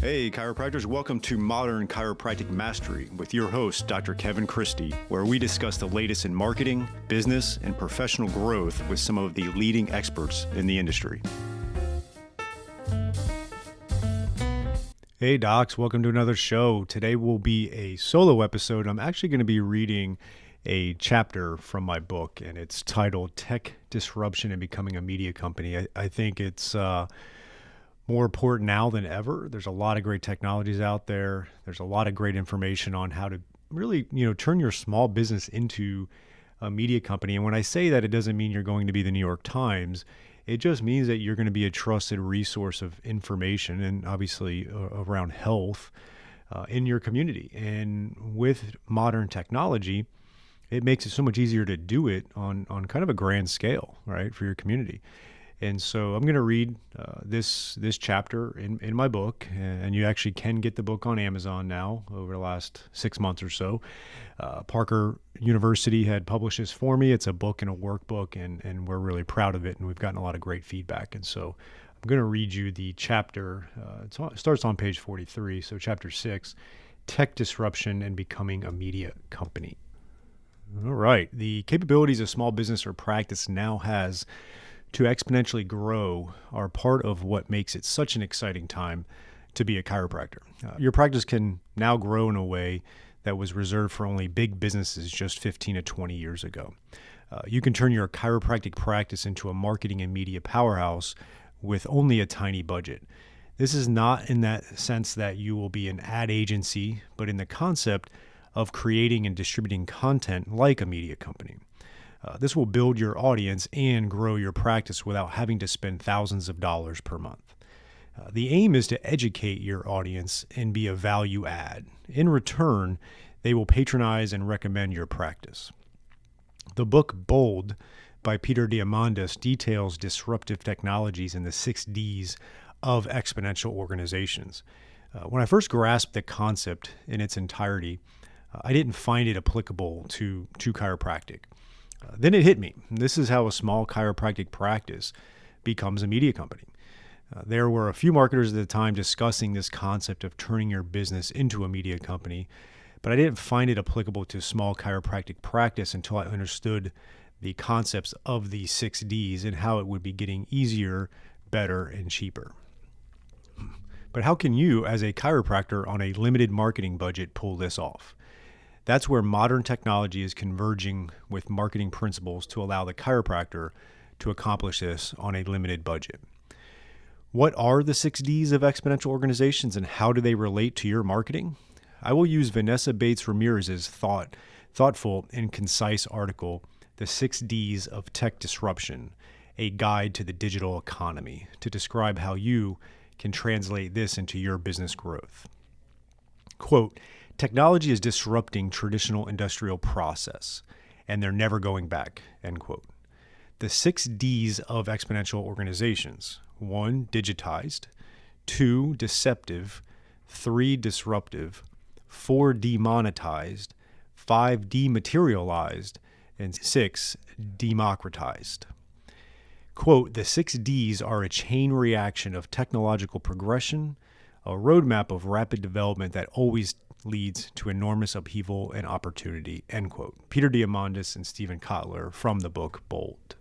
Hey, chiropractors, welcome to Modern Chiropractic Mastery with your host, Dr. Kevin Christie, where we discuss the latest in marketing, business, and professional growth with some of the leading experts in the industry. Hey, docs, welcome to another show. Today will be a solo episode. I'm actually going to be reading a chapter from my book, and it's titled Tech Disruption and Becoming a Media Company. I think it's more important now than ever. There's a lot of great technologies out there. There's a lot of great information on how to really, turn your small business into a media company. And when I say that, it doesn't mean you're going to be the New York Times. It just means that you're going to be a trusted resource of information and obviously around health in your community. And with modern technology, it makes it so much easier to do it on kind of a grand scale, right, for your community. And so I'm going to read this chapter in my book, and you actually can get the book on Amazon now over the last 6 months or so. Parker University had published this for me. It's a book and a workbook, and we're really proud of it, and we've gotten a lot of great feedback. And so I'm going to read you the chapter. It starts on page 43, so chapter 6, Tech Disruption and Becoming a Media Company. All right. The capabilities a small business or practice now has to exponentially grow are part of what makes it such an exciting time to be a chiropractor. Your practice can now grow in a way that was reserved for only big businesses just 15 to 20 years ago. You can turn your chiropractic practice into a marketing and media powerhouse with only a tiny budget. This is not in that sense that you will be an ad agency, but in the concept of creating and distributing content like a media company. This will build your audience and grow your practice without having to spend thousands of dollars per month. The aim is to educate your audience and be a value add. In return, they will patronize and recommend your practice. The book Bold by Peter Diamandis details disruptive technologies and the 6 Ds of exponential organizations. When I first grasped the concept in its entirety, I didn't find it applicable to chiropractic. Then it hit me. This is how a small chiropractic practice becomes a media company. There were a few marketers at the time discussing this concept of turning your business into a media company, but I didn't find it applicable to small chiropractic practice until I understood the concepts of the 6 Ds and how it would be getting easier, better, and cheaper. But how can you, as a chiropractor on a limited marketing budget, pull this off? That's where modern technology is converging with marketing principles to allow the chiropractor to accomplish this on a limited budget. What are the 6 Ds of exponential organizations and how do they relate to your marketing? I will use Vanessa Bates Ramirez's thoughtful and concise article, The 6 Ds of Tech Disruption, a guide to the digital economy, to describe how you can translate this into your business growth. Quote, technology is disrupting traditional industrial process, and they're never going back, end quote. The 6 Ds of exponential organizations: 1, digitized; 2, deceptive; 3, disruptive; 4, demonetized; 5, dematerialized; and 6, democratized. Quote, the 6 Ds are a chain reaction of technological progression, a roadmap of rapid development that always leads to enormous upheaval and opportunity, end quote. Peter Diamandis and Stephen Kotler from the book Bold.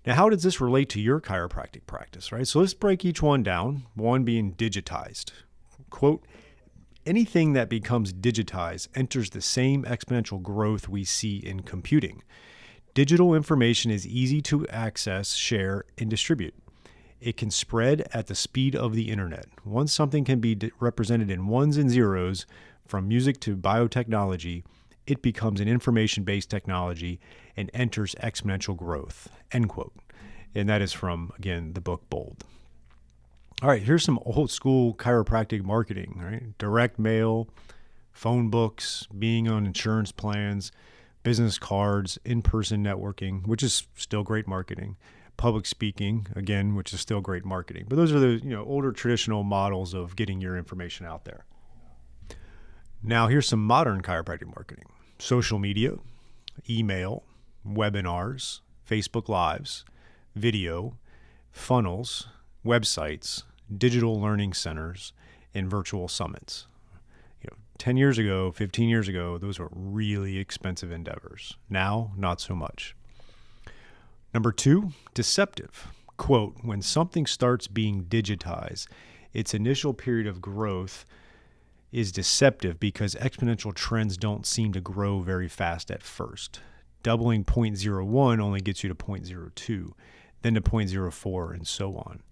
Now, how does this relate to your chiropractic practice, right? So let's break each one down, one being digitized. Quote, anything that becomes digitized enters the same exponential growth we see in computing. Digital information is easy to access, share, and distribute. It can spread at the speed of the internet. Once something can be represented in ones and zeros, from music to biotechnology, it becomes an information-based technology and enters exponential growth, end quote. And that is from, again, the book Bold. All right, here's some old school chiropractic marketing, right? Direct mail, phone books, being on insurance plans, business cards, in-person networking, which is still great marketing. Public speaking, again, which is still great marketing. But those are the older traditional models of getting your information out there. Now, here's some modern chiropractic marketing. Social media, email, webinars, Facebook Lives, video, funnels, websites, digital learning centers, in virtual summits. 10 years ago, 15 years ago, those were really expensive endeavors. Now, not so much. Number 2, deceptive. Quote, when something starts being digitized, its initial period of growth is deceptive because exponential trends don't seem to grow very fast at first. Doubling 0.01 only gets you to 0.02, then to 0.04, and so on.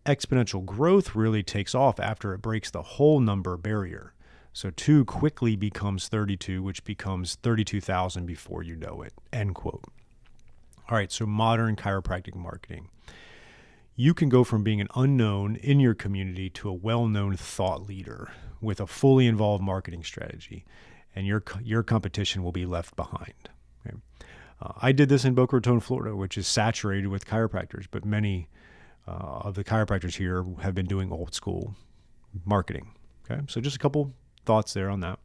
Exponential growth really takes off after it breaks the whole number barrier. So 2 quickly becomes 32, which becomes 32,000 before you know it, end quote. All right, so modern chiropractic marketing. You can go from being an unknown in your community to a well-known thought leader with a fully involved marketing strategy, and your competition will be left behind. Okay? I did this in Boca Raton, Florida, which is saturated with chiropractors, but many of the chiropractors here have been doing old school marketing. Okay, so just a couple thoughts there on that.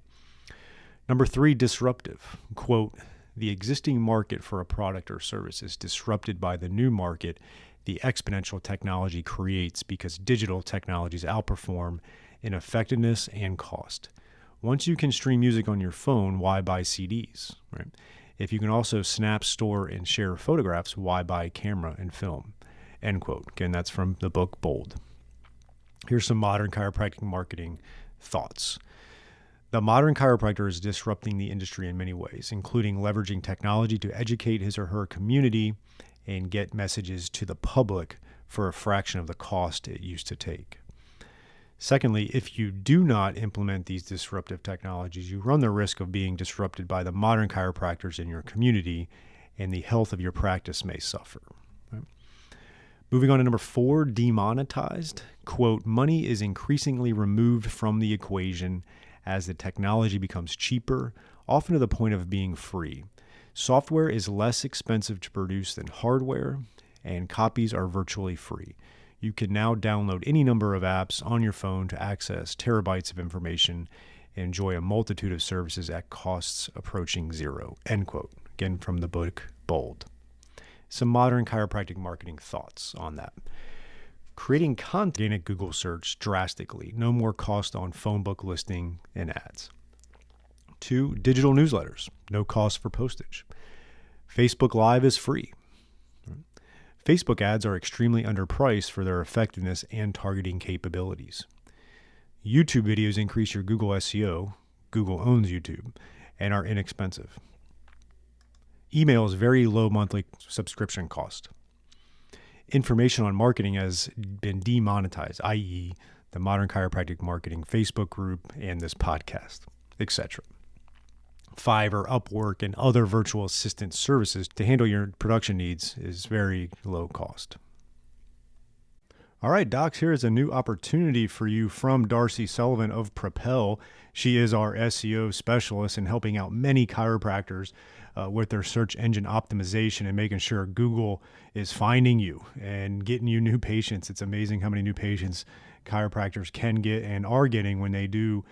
Number 3, disruptive. Quote, the existing market for a product or service is disrupted by the new market the exponential technology creates because digital technologies outperform in effectiveness and cost. Once you can stream music on your phone, why buy CDs, right? If you can also snap, store, and share photographs, why buy camera and film? End quote. Again, that's from the book Bold. Here's some modern chiropractic marketing thoughts. The modern chiropractor is disrupting the industry in many ways, including leveraging technology to educate his or her community and get messages to the public for a fraction of the cost it used to take. Secondly, if you do not implement these disruptive technologies, you run the risk of being disrupted by the modern chiropractors in your community, and the health of your practice may suffer. Right? Moving on to number 4, demonetized. Quote, money is increasingly removed from the equation as the technology becomes cheaper, often to the point of being free. Software is less expensive to produce than hardware, and copies are virtually free. You can now download any number of apps on your phone to access terabytes of information and enjoy a multitude of services at costs approaching zero, end quote. Again, from the book Bold. Some modern chiropractic marketing thoughts on that. Creating content at Google search drastically. No more cost on phone book listing and ads. 2, digital newsletters. No cost for postage. Facebook Live is free. Facebook ads are extremely underpriced for their effectiveness and targeting capabilities. YouTube videos increase your Google SEO. Google owns YouTube and are inexpensive. Email is very low monthly subscription cost. Information on marketing has been demonetized, i.e., the Modern Chiropractic Marketing Facebook group and this podcast, etc. Fiverr, Upwork, and other virtual assistant services to handle your production needs is very low cost. All right, docs, here is a new opportunity for you from Darcy Sullivan of Propel. She is our SEO specialist in helping out many chiropractors with their search engine optimization and making sure Google is finding you and getting you new patients. It's amazing how many new patients chiropractors can get and are getting when they do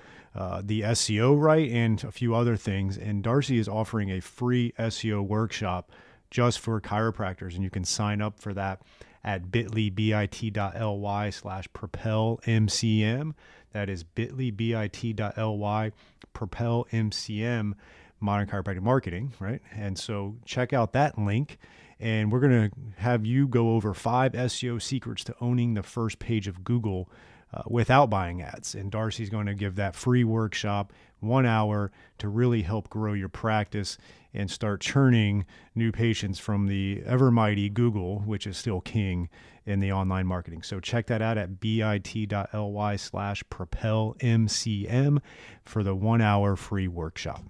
the SEO right and a few other things. And Darcy is offering a free SEO workshop just for chiropractors, and you can sign up for that at bit.ly/propelmcm. That is bit.ly/propelmcm, Modern Chiropractic Marketing, right? And so check out that link, and we're going to have you go over 5 SEO secrets to owning the first page of Google without buying ads. And Darcy's going to give that free workshop, 1 hour, to really help grow your practice and start churning new patients from the ever mighty Google, which is still king in the online marketing. So check that out at bit.ly/propelmcm for the 1 hour free workshop.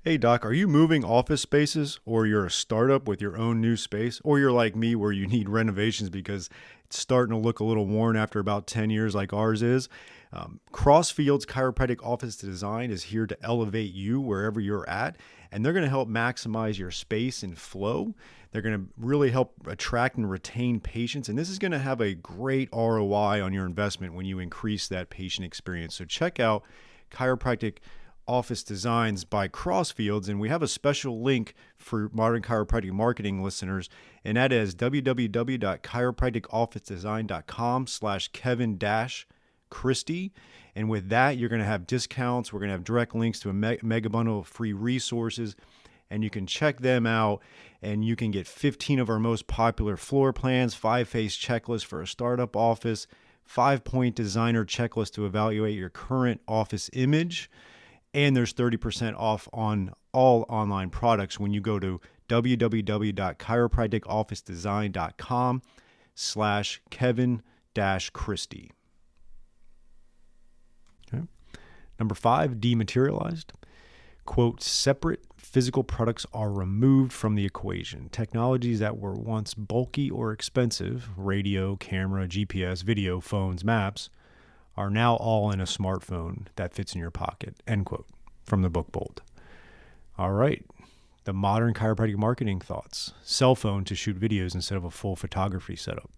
Hey doc, are you moving office spaces, or you're a startup with your own new space, or you're like me where you need renovations because it's starting to look a little worn after about 10 years like ours is? Crossfield's Chiropractic Office Design is here to elevate you wherever you're at, and they're going to help maximize your space and flow. They're going to really help attract and retain patients, and this is going to have a great ROI on your investment when you increase that patient experience. So check out Chiropractic Office Designs by Crossfields, and we have a special link for Modern Chiropractic Marketing listeners, and that is www.chiropracticofficedesign.com/Kevin- Christie. And with that, you're going to have discounts. We're going to have direct links to a mega bundle of free resources. And you can check them out, and you can get 15 of our most popular floor plans, 5-phase checklist for a startup office, 5-point designer checklist to evaluate your current office image, and there's 30% off on all online products when you go to www.chiropracticofficedesign.com/Kevin-Christie. Okay. Number 5, dematerialized. Quote, separate physical products are removed from the equation. Technologies that were once bulky or expensive, radio, camera, GPS, video, phones, maps, are now all in a smartphone that fits in your pocket, end quote, from the book Bold. All right, the modern chiropractic marketing thoughts. Cell phone to shoot videos instead of a full photography setup.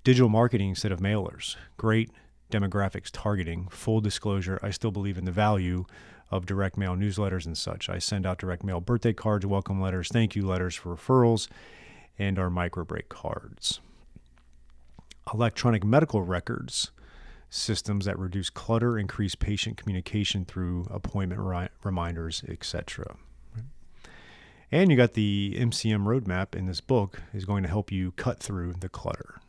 Digital marketing instead of mailers. Great demographics targeting. Full disclosure, I still believe in the value of direct mail newsletters and such. I send out direct mail birthday cards, welcome letters, thank you letters for referrals, and our micro break cards. Electronic medical records, systems that reduce clutter, increase patient communication through appointment reminders, etc. And you got the MCM roadmap in this book is going to help you cut through the clutter.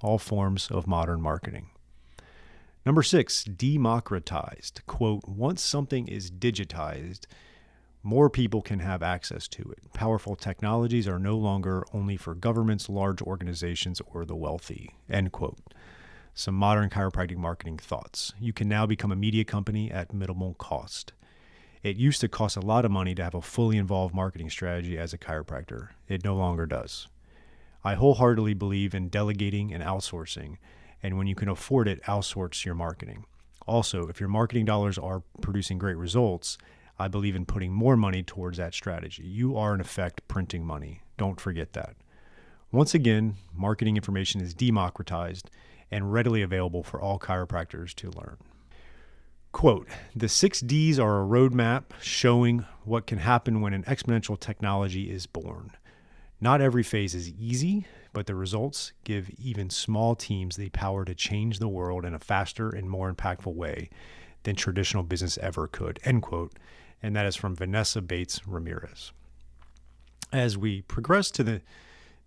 All forms of modern marketing. Number 6, democratized. Quote, once something is digitized, more people can have access to it. Powerful technologies are no longer only for governments, large organizations, or the wealthy, end quote. Some modern chiropractic marketing thoughts. You can now become a media company at minimal cost. It used to cost a lot of money to have a fully involved marketing strategy as a chiropractor. It no longer does. I wholeheartedly believe in delegating and outsourcing. And when you can afford it, outsource your marketing. Also, if your marketing dollars are producing great results, I believe in putting more money towards that strategy. You are, in effect, printing money. Don't forget that. Once again, marketing information is democratized and readily available for all chiropractors to learn. Quote, the 6 Ds are a roadmap showing what can happen when an exponential technology is born. Not every phase is easy, but the results give even small teams the power to change the world in a faster and more impactful way than traditional business ever could, end quote. And that is from Vanessa Bates Ramirez. As we progress to the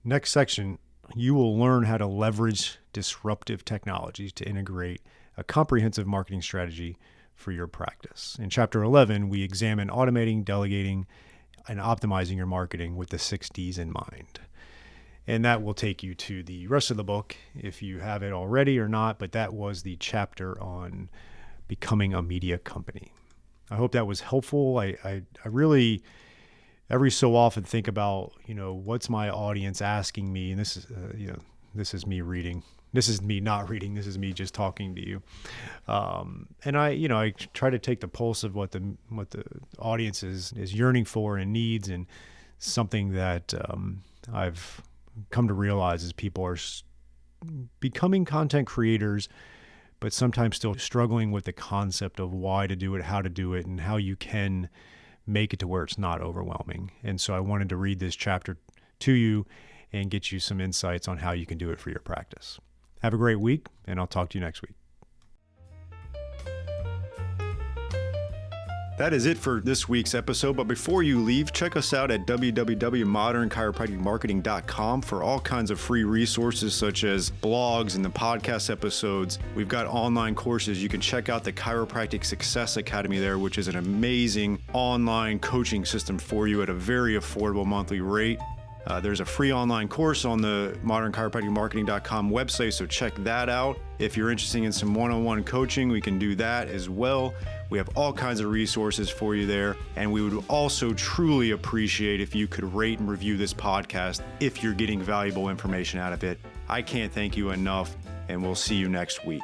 next section, you will learn how to leverage disruptive technologies to integrate a comprehensive marketing strategy for your practice. In Chapter 11, we examine automating, delegating, and optimizing your marketing with the 6 Ds in mind. And that will take you to the rest of the book if you have it already or not, but that was the chapter on becoming a media company. I hope that was helpful. I really, every so often think about, what's my audience asking me? And this is, this is me reading. This is me not reading. This is me just talking to you. And I try to take the pulse of what the audience is yearning for and needs, and something that I've come to realize is people are becoming content creators, but sometimes still struggling with the concept of why to do it, how to do it, and how you can make it to where it's not overwhelming. And so I wanted to read this chapter to you and get you some insights on how you can do it for your practice. Have a great week, and I'll talk to you next week. That is it for this week's episode, but before you leave, check us out at www.modernchiropracticmarketing.com for all kinds of free resources such as blogs and the podcast episodes. We've got online courses. You can check out the Chiropractic Success Academy there, which is an amazing online coaching system for you at a very affordable monthly rate. There's a free online course on the modernchiropracticmarketing.com website, so check that out. If you're interested in some one-on-one coaching, we can do that as well. We have all kinds of resources for you there, and we would also truly appreciate if you could rate and review this podcast if you're getting valuable information out of it. I can't thank you enough, and we'll see you next week.